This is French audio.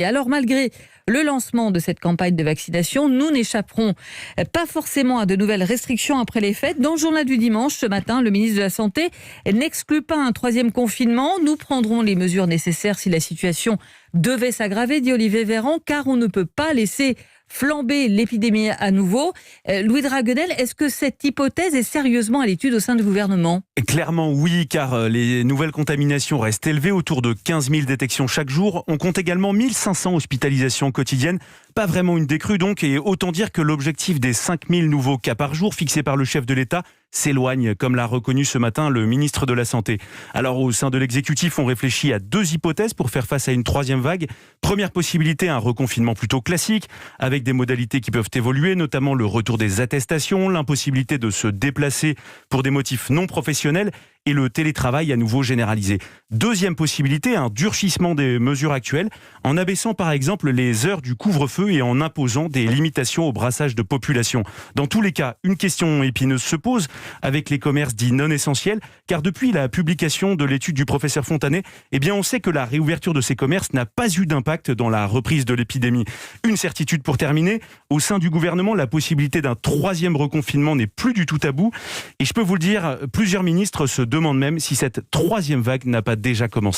Et alors, malgré le lancement de cette campagne de vaccination, nous n'échapperons pas forcément à de nouvelles restrictions après les fêtes. Dans le journal du dimanche, ce matin, le ministre de la Santé n'exclut pas un troisième confinement. Nous prendrons les mesures nécessaires si la situation devait s'aggraver, dit Olivier Véran, car on ne peut pas laisser flamber l'épidémie à nouveau. Louis Draguenel, est-ce que cette hypothèse est sérieusement à l'étude au sein du gouvernement ? Clairement oui, car les nouvelles contaminations restent élevées, autour de 15 000 détections chaque jour. On compte également 1500 hospitalisations quotidiennes. Pas vraiment une décrue donc, et autant dire que l'objectif des 5000 nouveaux cas par jour fixé par le chef de l'État s'éloigne, comme l'a reconnu ce matin le ministre de la Santé. Alors au sein de l'exécutif, on réfléchit à deux hypothèses pour faire face à une troisième vague. Première possibilité, un reconfinement plutôt classique, avec des modalités qui peuvent évoluer, notamment le retour des attestations, l'impossibilité de se déplacer pour des motifs non professionnels et le télétravail à nouveau généralisé. Deuxième possibilité, un durcissement des mesures actuelles, en abaissant par exemple les heures du couvre-feu et en imposant des limitations au brassage de population. Dans tous les cas, une question épineuse se pose avec les commerces dits non essentiels, car depuis la publication de l'étude du professeur Fontanet, on sait que la réouverture de ces commerces n'a pas eu d'impact dans la reprise de l'épidémie. Une certitude pour terminer, au sein du gouvernement, la possibilité d'un troisième reconfinement n'est plus du tout tabou. Et je peux vous le dire, plusieurs ministres se demandent même si cette troisième vague n'a pas déjà commencé.